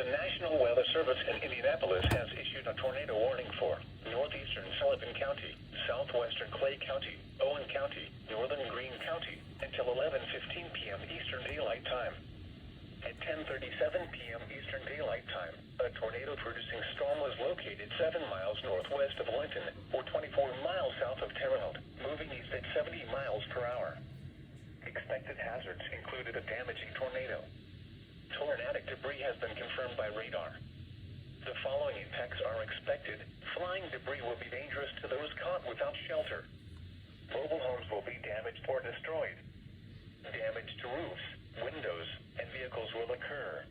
The National Weather Service in Indianapolis has issued a tornado warning for northeastern Sullivan County, southwestern Clay County, Owen County, northern Greene County, until 11:15 p.m. Eastern Daylight Time. At 10:37 p.m. Eastern Daylight Time, a tornado-producing storm was located 7 miles northwest of Linton, or 24 miles south of Terre Haute, moving east at 70 miles per hour. Expected hazards included a damaging tornado. Tornadic debris has been confirmed by radar. The following impacts are expected. Flying debris will be dangerous to those caught without shelter. Mobile homes will be damaged or destroyed. Damage to roofs, windows, and vehicles will occur.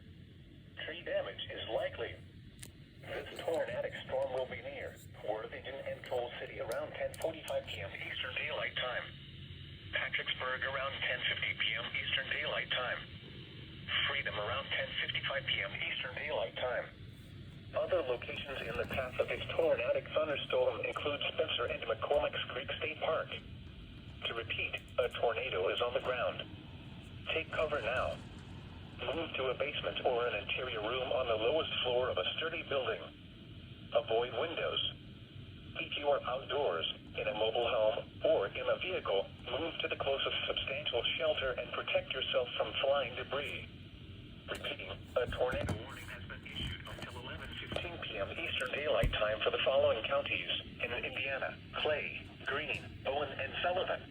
Tree damage is likely. This tornadic storm will be near Worthington and Coal City around 10:45 p.m. Eastern Daylight Time. Patricksburg around 10:50 p.m. Eastern Daylight Time. Freedom around 10:55 p.m. Eastern Daylight Time. Other locations in the path of this tornadic thunderstorm include Spencer and McCormick's Creek State Park. To repeat, a tornado is on the ground. Take cover now. Move to a basement or an interior room on the lowest floor of a sturdy building. Avoid windows. If you are outdoors, in a mobile home, or in a vehicle, move to the closest substantial shelter and protect yourself from flying debris. Repeating, a tornado warning has been issued until 11:15 p.m. Eastern Daylight Time for the following counties in Indiana: Clay, Greene, Owen, and Sullivan.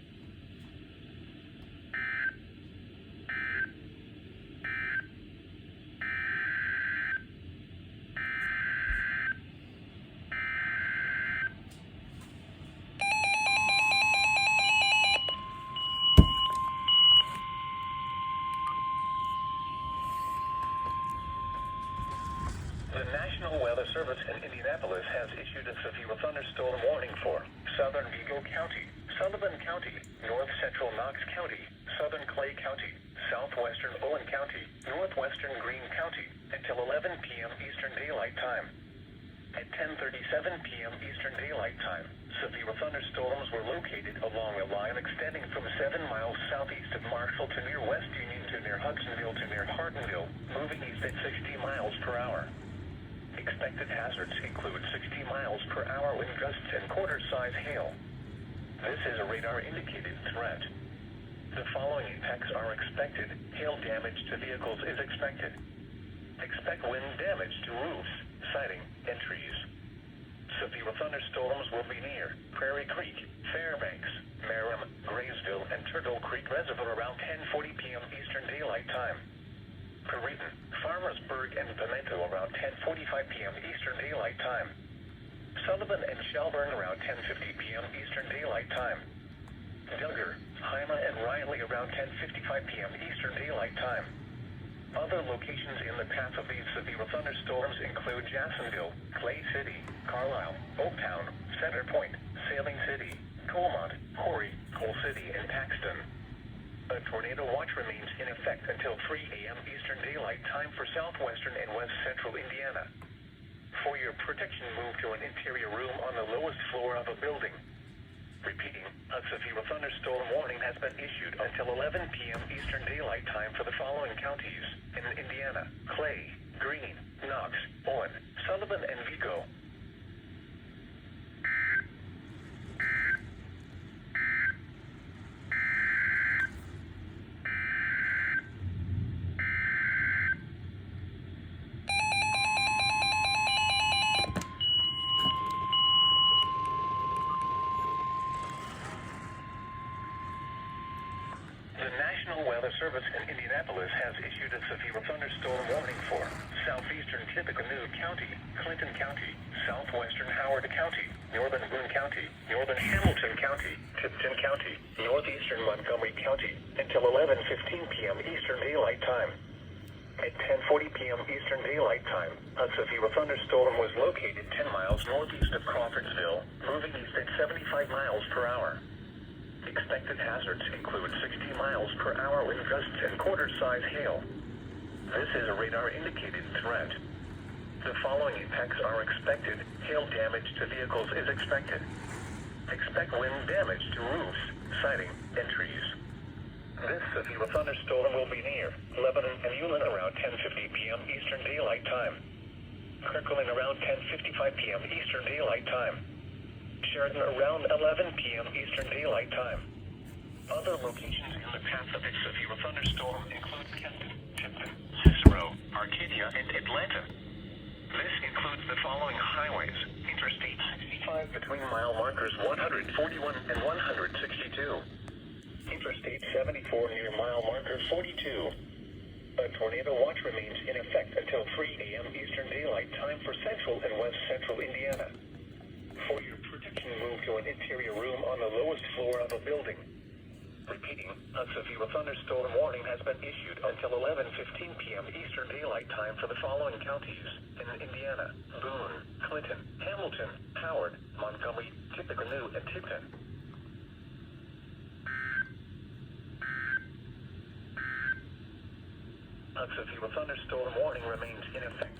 The National Weather Service in Indianapolis has issued a severe thunderstorm warning for southern Vigo County, Sullivan County, north central Knox County, southern Clay County, southwestern Owen County, northwestern Greene County, until 11 p.m. Eastern Daylight Time. At 10:37 p.m. Eastern Daylight Time, severe thunderstorms were located along a line extending from 7 miles southeast of Marshall to near West Union to near Hudsonville to near Hardenville, moving east at 60 miles per hour. Expected hazards include 60 miles per hour wind gusts and quarter-size hail. This is a radar-indicated threat. The following impacts are expected. Hail damage to vehicles is expected. Expect wind damage to roofs, siding, and trees. Severe thunderstorms will be near Prairie Creek, Fairbanks, Merrim, Graysville, and Turtle Creek Reservoir around 10:40 p.m. Eastern Daylight Time. Perryton, Farmersburg, and Pimento around 10:45 p.m. Eastern Daylight Time. Sullivan and Shelburne around 10:50 p.m. Eastern Daylight Time. Duggar, Hyma, and Riley around 10:55 p.m. Eastern Daylight Time. Other locations in the path of these severe thunderstorms include Jacksonville, Clay City, Carlisle, Oaktown, Center Point, Sailing City, Colmont, Corry, Coal City, and Paxton. A tornado watch remains in effect until 3 a.m. Eastern Daylight Time for southwestern and west central Indiana. For your protection, move to an interior room on the lowest floor of a building. Repeating, a severe thunderstorm warning has been issued until 11 p.m. Eastern Daylight Time for the following counties in Indiana: Clay, Greene, Knox, Owen, Sullivan, and Vigo. The National Weather Service in Indianapolis has issued a severe thunderstorm warning for southeastern Tippecanoe County, Clinton County, southwestern Howard County, northern Boone County, northern Hamilton County, Tipton County, northeastern Montgomery County, until 11:15 p.m. Eastern Daylight Time. At 10:40 p.m. Eastern Daylight Time, a severe thunderstorm was located 10 miles northeast of Crawfordsville, moving east at 75 miles per hour. Expected hazards include 60 miles per hour wind gusts and quarter-size hail. This is a radar-indicated threat. The following impacts are expected. Hail damage to vehicles is expected. Expect wind damage to roofs, siding, and trees. This severe thunderstorm will be near Lebanon and Yulin around 10:50 p.m. Eastern Daylight Time. Kirkland around 10:55 p.m. Eastern Daylight Time. Sheridan around 11 p.m. Eastern Daylight Time. Other locations in the path of this severe thunderstorm include Kenton, Tipton, Cicero, Arcadia, and Atlanta. This includes the following highways: Interstate 65 between mile markers 141 and 162. Interstate 74 near mile marker 42. A tornado watch remains in effect until 3 a.m. Eastern Daylight Time for central and west central Indiana. For your protection, move to an interior room on the lowest floor of a building. Repeating, a severe thunderstorm warning has been issued until 11:15 p.m. Eastern Daylight Time for the following counties in Indiana: Boone, Clinton, Hamilton, Howard, Montgomery, Tippecanoe, and Tipton. A severe thunderstorm warning remains in effect